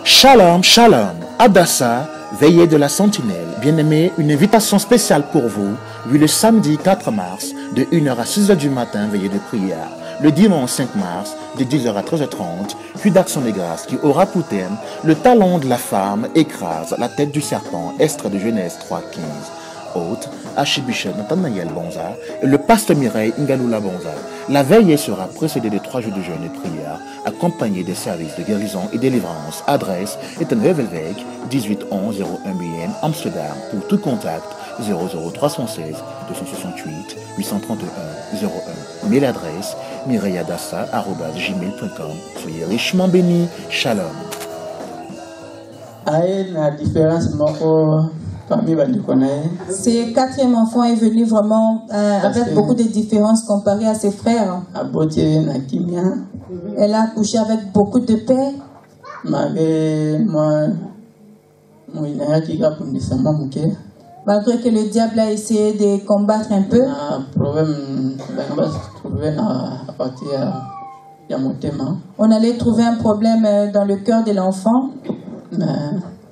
Shalom, shalom, Adassa, veillée de la sentinelle. Bien-aimés, une invitation spéciale pour vous, vu le samedi 4 mars, de 1h à 6h du matin, veillée de prière. Le dimanche 5 mars, de 10h à 13h30, puis d'action de grâce qui aura pour thème le talon de la femme écrase la tête du serpent, Esdras de Genèse 3:15. Hôte, Archibishop Nathanaël Bonza et le pasteur Mireille Ngalula Bonza. La veillée sera précédée de 3 jours de jeûne et prière, accompagnée des services de guérison et délivrance. Adresse est en Heuvelweg, 1811 01 BN, Amsterdam. Pour tout contact, 00316 268 831 01. Mail adresse mireilladassa@gmail.com. Soyez richement bénis. Shalom. La différence, ce quatrième enfant est venu vraiment avec beaucoup de différences comparé à ses frères. Elle a accouché avec beaucoup de paix. Malgré que le diable a essayé de combattre un peu. On allait trouver un problème dans le cœur de l'enfant.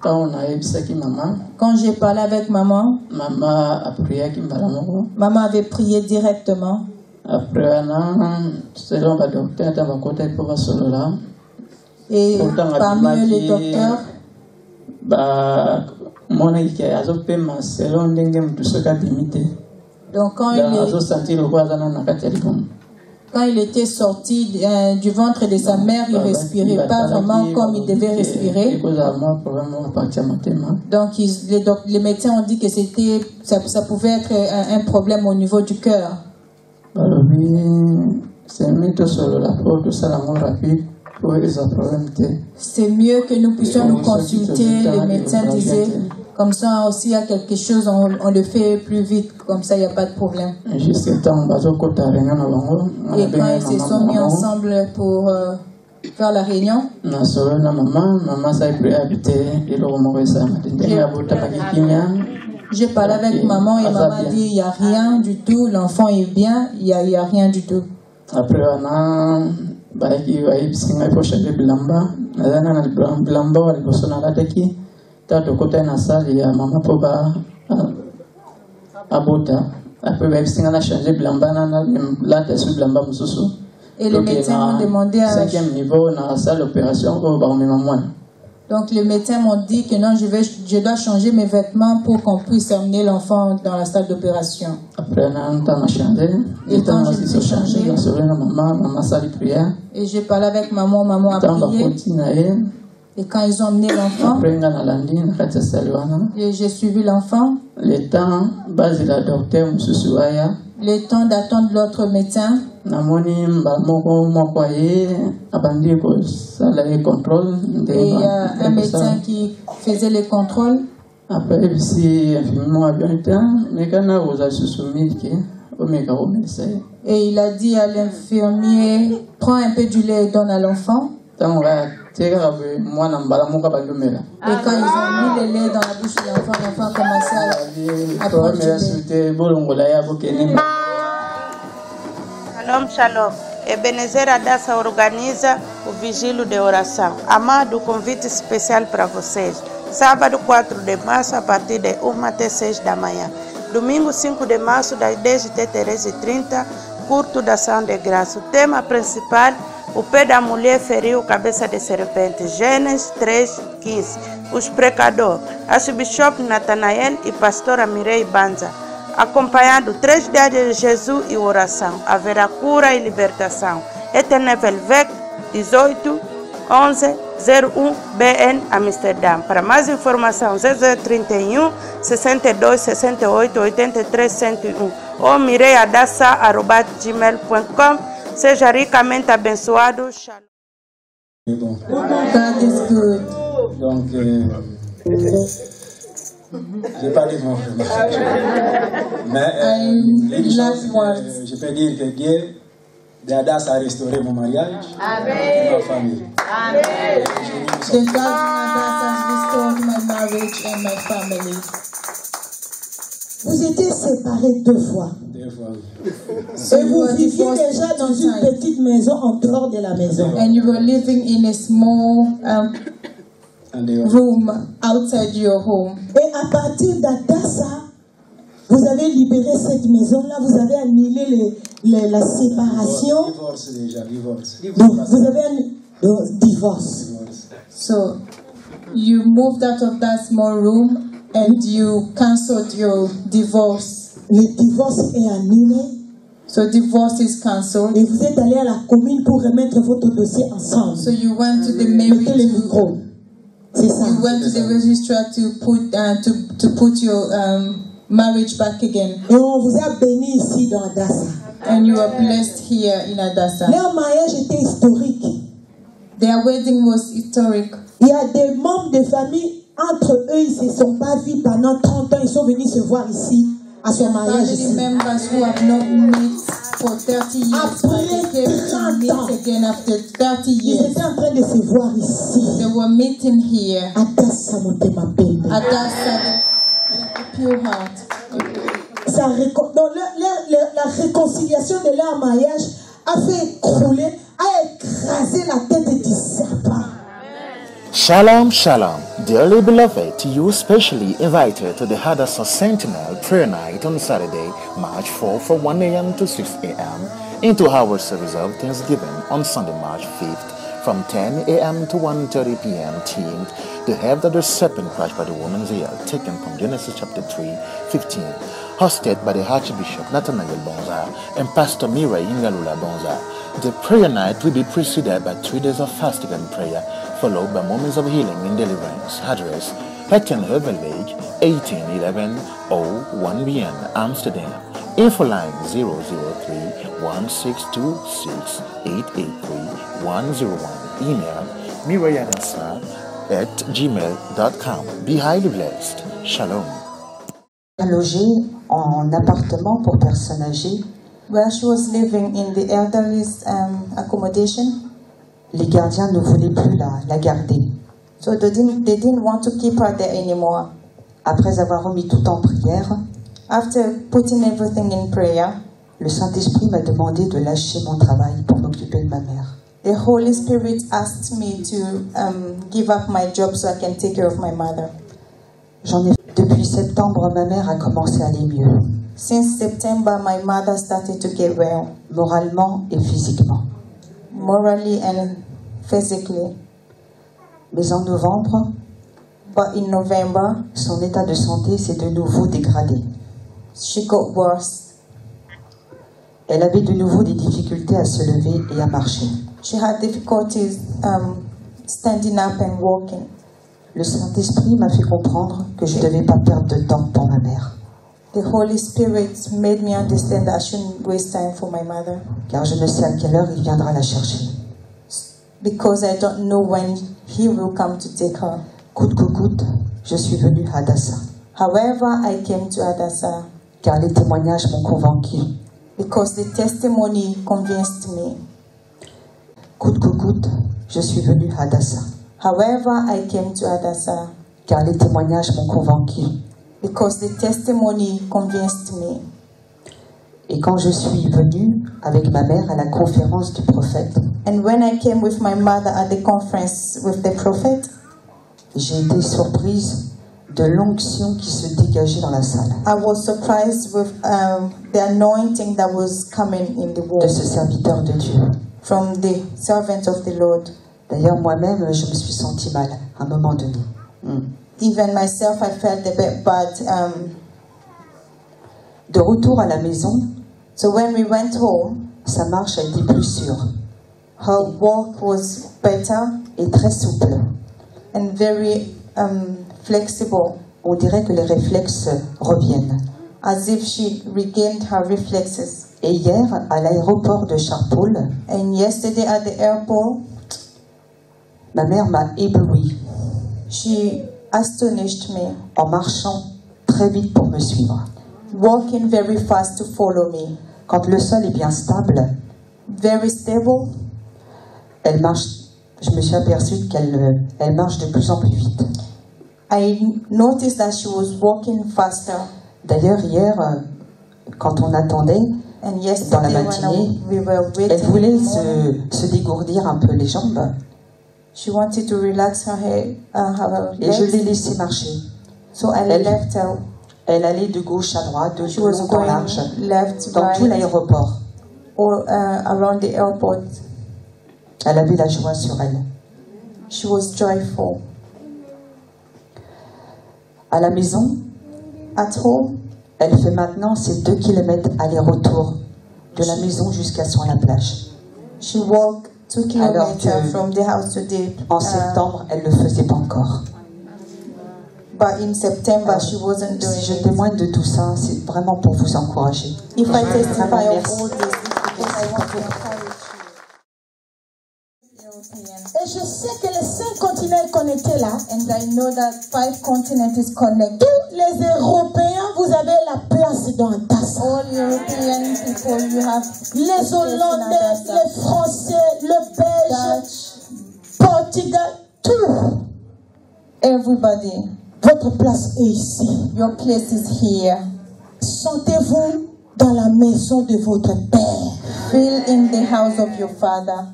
Quand j'ai parlé avec maman, maman avait prié directement. Et parmi les docteurs, donc quand il était sorti du ventre de sa mère, il ne respirait pas vraiment comme il devait respirer. Donc les médecins ont dit que ça pouvait être un problème au niveau du cœur. C'est mieux que nous puissions nous consulter, les médecins disaient. Comme ça aussi, il y a quelque chose, on le fait plus vite, comme ça il n'y a pas de problème. Et quand ils se sont mis ensemble pour faire la réunion, j'ai parlé avec maman et maman a dit il n'y a rien du tout, l'enfant est bien, il n'y a rien du tout. Après, tato kota na sali ya mama poba abota après singa na changer blamba na la tesu blamba mususu et le médecin m'a demandé à 5e niveau na salle d'opération au maman. Donc les médecins m'ont dit que non, je dois changer mes vêtements pour qu'on puisse emmener l'enfant dans la salle d'opération. Après on a changé et quand je suis changé maman salle prière et j'ai parlé avec maman a prié. Et quand ils ont emmené l'enfant, et j'ai suivi l'enfant, le temps d'attendre l'autre médecin, et il y a un médecin qui faisait les contrôles. Et il a dit à l'infirmier, prends un peu du lait et donne à l'enfant. Et quand ils ont mis le lait dans la bouche de l'enfant, l'enfant a commencé à prendre du lait. Shalom, shalom. Ebenezer Adassa organiza o vigílio de oração. Amado, convite especial para vocês. Sábado 4 de março, a partir de 1 até 6 da manhã. Domingo 5 de março, das 10 até 13h30, culto da ação de graça. O tema principal: o pé da mulher feriu cabeça de serpente. Gênesis 3:15. Os precadores, Archibishop Nathanaël e pastora Mireille Banza. Acompanhado 3 dias de Jesus e oração. Haverá cura e libertação. Eternevelvec 1811 01 BN Amsterdam. Para mais informação, 0031 62 68 83 101 ou mireilladassa@gmail.com. Seja ricamente abençoado. Shalom. God is good. Donc, j'ai pas dit mon mais je peux dire que Dieu d'Adassa a restauré mon mariage et ma famille. Amen. The God has restored my marriage and my family. Vous étiez séparés 2 fois. 2 fois. Et vous viviez déjà dans une petite maison en dehors de la maison. And you were living in a small room outside your home. Et à partir d'Adassa, vous avez libéré cette maison-là, vous avez annulé la séparation. Divorce déjà, divorce. Donc, vous avez annulé divorce. So you moved out of that small room and you cancelled your divorce. Le divorce est annulé. So divorce is cancelled. Et vous êtes allé à la commune pour remettre votre dossier ensemble. So you went to the mairie Mettez le micro. C'est ça. You went to the registrar to put your marriage back again. Et on vous a béni ici dans Adassa. And you are blessed here in Adassa. Leur mariage était historique. Their wedding was historic. Il y a des membres de famille, entre eux, ils ne se sont pas vus pendant 30 ans. Ils sont venus se voir ici, à son mariage ici. Family members who have not met for 30 years, Après but they came to 30 meet ans, again after 30 ils years. étaient en train de se voir ici. They were meeting here. Adassa Motema Pembe. Adassa, the pure heart. Ça donc, la réconciliation de leur mariage a fait écrouler, a écrasé la tête du serpent. Shalom, shalom. Dearly beloved, you specially invited to the Hadassah Sentinel prayer night on Saturday, March 4 from 1 a.m. to 6 a.m. into our service of Thanksgiving on Sunday, March 5th from 10 a.m. to 1:30 p.m. themed the head of the serpent crushed by the woman's ear, taken from Genesis chapter 3:15, hosted by the Archbishop Nathaniel Bonza and Pastor Mireille Ingalula Bonza. The prayer night will be preceded by 3 days of fasting and prayer, followed by moments of healing and deliverance. Address: Hettenheuvel Village, 1811 01 BN, Amsterdam. Info line 003-1626-883-101. Email mirayadassa@gmail.com. Be highly blessed. Shalom. Logée en appartement pour personnes âgées. Where she was living in the elderly's accommodation. Les gardiens ne voulaient plus la garder. So they didn't want to keep her there anymore. Après avoir remis tout en prière, after putting everything in prayer, le Saint-Esprit m'a demandé de lâcher mon travail pour m'occuper de ma mère. The Holy Spirit asked me to give up my job so I can take care of my mother. Depuis septembre, ma mère a commencé à aller mieux. Since September, my mother started to get well. Moralement et physiquement. Morally and physically. Mais en novembre, but in November, son état de santé s'est de nouveau dégradé. She got worse. Elle avait de nouveau des difficultés à se lever et à marcher. She had difficulties standing up and walking. Le Saint-Esprit m'a fait comprendre que je ne devais pas perdre de temps pour ma mère. The Holy Spirit made me understand that I shouldn't waste time for my mother. Car je ne sais à quelle heure il viendra la chercher. Because I don't know when he will come to take her. Coûte que coûte, je suis venue à Adassa. However, I came to Adassa. Car les témoignages m'ont convaincu. Because the testimony convinced me. Coûte que coûte, je suis venue à Adassa. However, I came to Adassa. Car les témoignages m'ont convaincu. Because the testimony convinced me. Et quand je suis venue avec ma mère à la conférence du prophète, and when I came with my mother at the conference with the prophet, j'ai été surprise de l'onction qui se dégageait dans la salle. I was surprised with the anointing that was coming in the wall. De ce serviteur de Dieu. From the servant of the Lord. D'ailleurs, moi-même, je me suis sentie mal à un moment donné. Even myself, I felt a bit bad. De retour à la maison, so when we went home, sa marche a été plus sûre. Her walk was better et très souple. And very flexible. On dirait que les réflexes reviennent. As if she regained her reflexes. Et hier, à l'aéroport de Sharpeville, and yesterday at the airport, ma mère m'a ébloui. She astonished me. En marchant très vite pour me suivre. Walking very fast to follow me. Quand le sol est bien stable, very stable, elle marche. Je me suis aperçue qu'elle marche de plus en plus vite. I noticed that she was walking faster. D'ailleurs, hier, quand on attendait, dans la matinée, elle voulait se dégourdir un peu les jambes. She wanted to relax her head, her Et je l'ai legs. laissé marcher. So I left her. Elle allait de gauche à droite, de She was long en going large, left, dans tout right, l'aéroport. or around the airport. Elle avait la joie sur elle. She was joyful. À la maison, At home, elle fait maintenant ses 2 kilomètres aller-retour de la maison jusqu'à sur la plage. she walked 2 Alors kilometers que from the house to the. En septembre, elle ne le faisait pas encore. But in September, she wasn't doing Si je it. témoigne de tout ça, c'est vraiment pour vous encourager. If I testify Vraiment, of merci. all this, it's because I want to encourage you. Et je sais que les 5 continents est connectés là. And I know that 5 continents is connected. Tous les Européens, vous avez la place dans Adassa. All European people, you have Les Hollandais, les Français, le Belge, Dutch, Portugal, tout. everybody. Votre place est ici. Your place is here. Sentez-vous dans la maison de votre Père. Feel in the house of your Father.